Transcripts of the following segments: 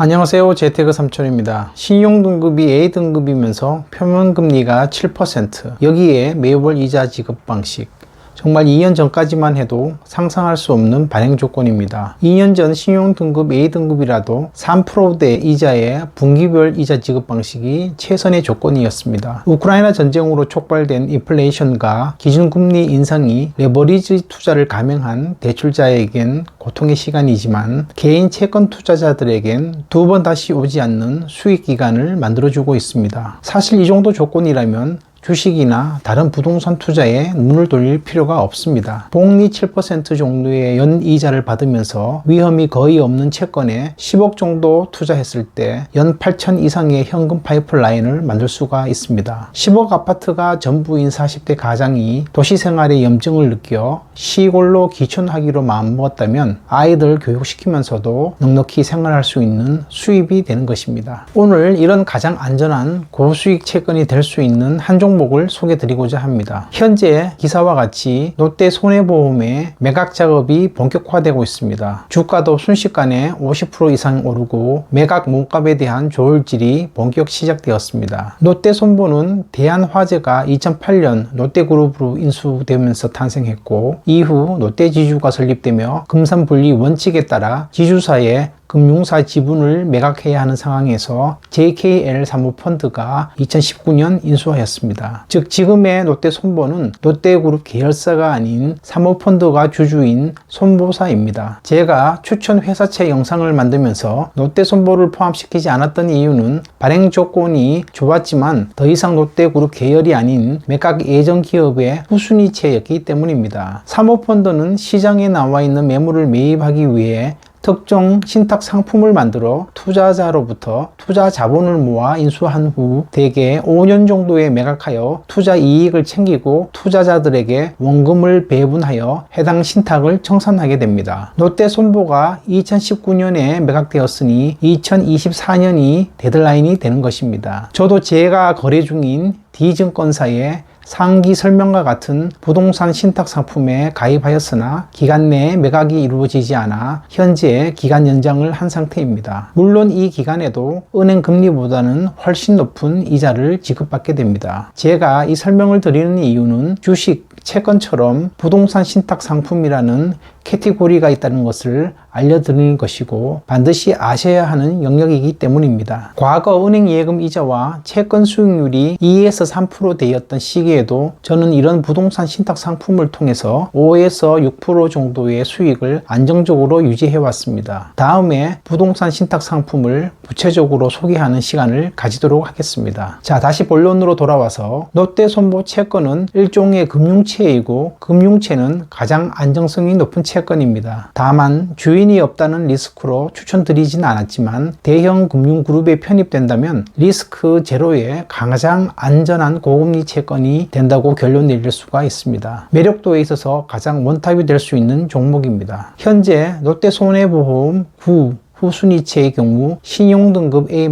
안녕하세요. 재테크 삼촌입니다. 신용등급이 A등급이면서 표면금리가 7%, 여기에 매월 이자 지급 방식, 정말 2년 전까지만 해도 상상할 수 없는 발행 조건입니다. 2년 전 신용등급 A등급이라도 3%대 이자의 분기별 이자 지급 방식이 최선의 조건이었습니다. 우크라이나 전쟁으로 촉발된 인플레이션과 기준금리 인상이 레버리지 투자를 감행한 대출자에겐 고통의 시간이지만 개인 채권 투자자들에겐 두 번 다시 오지 않는 수익 기간을 만들어주고 있습니다. 사실 이 정도 조건이라면 주식이나 다른 부동산 투자에 눈을 돌릴 필요가 없습니다. 복리 7% 정도의 연이자를 받으면서 위험이 거의 없는 채권에 10억 정도 투자했을 때 연 8천 이상의 현금 파이프라인을 만들 수가 있습니다. 10억 아파트가 전부인 40대 가장이 도시생활의 염증을 느껴 시골로 귀촌하기로 마음먹었다면 아이들 교육시키면서도 넉넉히 생활할 수 있는 수입이 되는 것입니다. 오늘 이런 가장 안전한 고수익 채권이 될 수 있는 한 종목을 소개드리고자 합니다. 현재 기사와 같이 롯데 손해보험의 매각 작업이 본격화되고 있습니다. 주가도 순식간에 50% 이상 오르고 매각 몸값에 대한 조율질이 본격 시작되었습니다. 롯데손보는 대한화재가 2008년 롯데그룹으로 인수되면서 탄생했고 이후 롯데지주가 설립되며 금산분리 원칙에 따라 지주사의 금융사 지분을 매각해야 하는 상황에서 JKL 사모펀드가 2019년 인수하였습니다. 즉 지금의 롯데손보는 롯데그룹 계열사가 아닌 사모펀드가 주주인 손보사입니다. 제가 추천 회사채 영상을 만들면서 롯데손보를 포함시키지 않았던 이유는 발행 조건이 좋았지만 더 이상 롯데그룹 계열이 아닌 매각 예정 기업의 후순위채였기 때문입니다. 사모펀드는 시장에 나와 있는 매물을 매입하기 위해 특정 신탁 상품을 만들어 투자자로부터 투자 자본을 모아 인수한 후 대개 5년 정도에 매각하여 투자 이익을 챙기고 투자자들에게 원금을 배분하여 해당 신탁을 청산하게 됩니다. 롯데손보가 2019년에 매각되었으니 2024년이 데드라인이 되는 것입니다. 저도 제가 거래 중인 D증권사의 상기 설명과 같은 부동산 신탁 상품에 가입하였으나 기간 내에 매각이 이루어지지 않아 현재 기간 연장을 한 상태입니다. 물론 이 기간에도 은행 금리보다는 훨씬 높은 이자를 지급받게 됩니다. 제가 이 설명을 드리는 이유는 주식, 채권처럼 부동산 신탁 상품이라는 캐티고리가 있다는 것을 알려드리는 것이고 반드시 아셔야 하는 영역이기 때문입니다. 과거 은행 예금 이자와 채권 수익률이 2에서 3% 되었던 시기에도 저는 이런 부동산 신탁 상품을 통해서 5에서 6% 정도의 수익을 안정적으로 유지해 왔습니다. 다음에 부동산 신탁 상품을 구체적으로 소개하는 시간을 가지도록 하겠습니다. 자, 다시 본론으로 돌아와서 롯데손보 채권은 일종의 금융채이고 금융채는 가장 안정성이 높은 채권입니다. 다만 주인이 없다는 리스크로 추천드리진 않았지만 대형 금융그룹에 편입된다면 리스크 제로의 가장 안전한 고금리 채권이 된다고 결론 내릴 수가 있습니다. 매력도에 있어서 가장 원탑이 될 수 있는 종목입니다. 현재 롯데손해보험 9 후순위채의 경우 신용등급 A-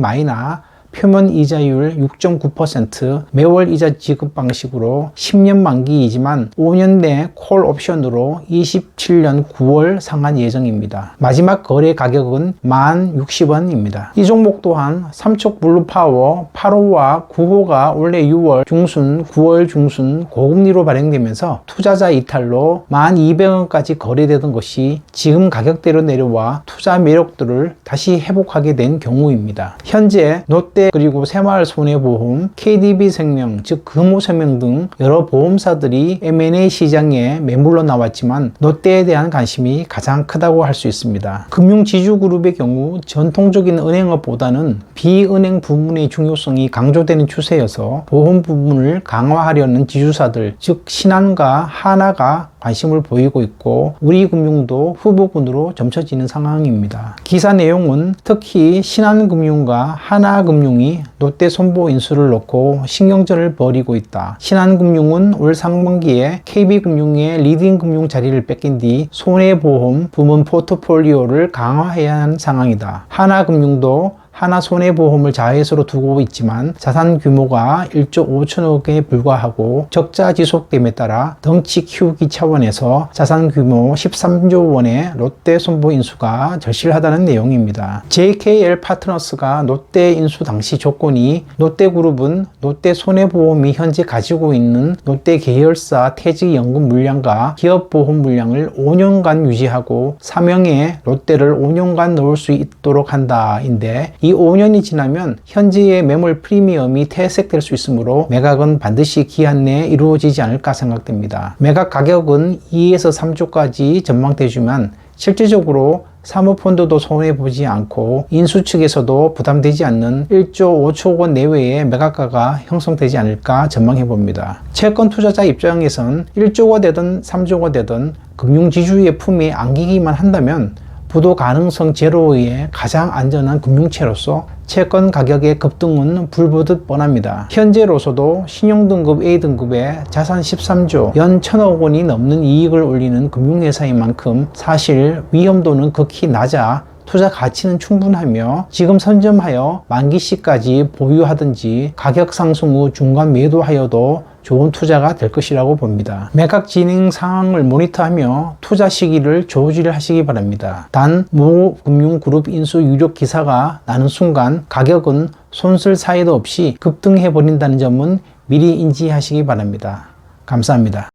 표면 이자율 6.9%, 매월 이자 지급 방식으로 10년 만기이지만 5년 내 콜 옵션으로 27년 9월 상한 예정입니다. 마지막 거래 가격은 10,060원입니다. 이 종목 또한 삼척 블루파워 8호와 9호가 올해 6월 중순, 9월 중순 고금리로 발행되면서 투자자 이탈로 1,200원까지 거래되던 것이 지금 가격대로 내려와 투자 매력도를 다시 회복하게 된 경우입니다. 현재 롯데 그리고 새마을손해보험, KDB생명, 즉 금호생명 등 여러 보험사들이 M&A 시장에 매물로 나왔지만 롯데에 대한 관심이 가장 크다고 할 수 있습니다. 금융지주그룹의 경우 전통적인 은행업보다는 비은행 부문의 중요성이 강조되는 추세여서 보험 부분을 강화하려는 지주사들, 즉 신한과 하나가 관심을 보이고 있고 우리금융도 후보군으로 점쳐지는 상황입니다. 기사 내용은 특히 신한금융과 하나금융이 롯데손보 인수를 놓고 신경전을 벌이고 있다. 신한금융은 올 상반기에 KB금융의 리딩금융 자리를 뺏긴 뒤 손해보험 부문 포트폴리오를 강화해야 하는 상황이다. 하나금융도 하나 손해보험을 자회사로 두고 있지만 자산 규모가 1조 5천억에 불과하고 적자 지속됨에 따라 덩치 키우기 차원에서 자산 규모 13조 원의 롯데 손보 인수가 절실하다는 내용입니다. JKL 파트너스가 롯데 인수 당시 조건이 롯데그룹은 롯데 손해보험이 현재 가지고 있는 롯데 계열사 퇴직연금 물량과 기업보험 물량을 5년간 유지하고 사명에 롯데를 5년간 넣을 수 있도록 한다인데 이 5년이 지나면 현재의 매물 프리미엄이 퇴색될 수 있으므로 매각은 반드시 기한 내에 이루어지지 않을까 생각됩니다. 매각 가격은 2에서 3조까지 전망되지만 실질적으로 사모펀드도 손해보지 않고 인수 측에서도 부담되지 않는 1조 5천 원 내외의 매각가가 형성되지 않을까 전망해봅니다. 채권 투자자 입장에선 1조가 되든 3조가 되든 금융지주의 품에 안기기만 한다면 부도 가능성 제로의 가장 안전한 금융체로서 채권 가격의 급등은 불보듯 뻔합니다. 현재로서도 신용등급 A등급에 자산 13조, 연 1,000억 원이 넘는 이익을 올리는 금융회사인 만큼 사실 위험도는 극히 낮아 투자 가치는 충분하며 지금 선점하여 만기 시까지 보유하든지 가격 상승 후 중간 매도하여도 좋은 투자가 될 것이라고 봅니다. 매각 진행 상황을 모니터하며 투자 시기를 조절하시기 바랍니다. 단 모 금융그룹 인수 유력 기사가 나는 순간 가격은 손쓸 사이도 없이 급등해 버린다는 점은 미리 인지하시기 바랍니다. 감사합니다.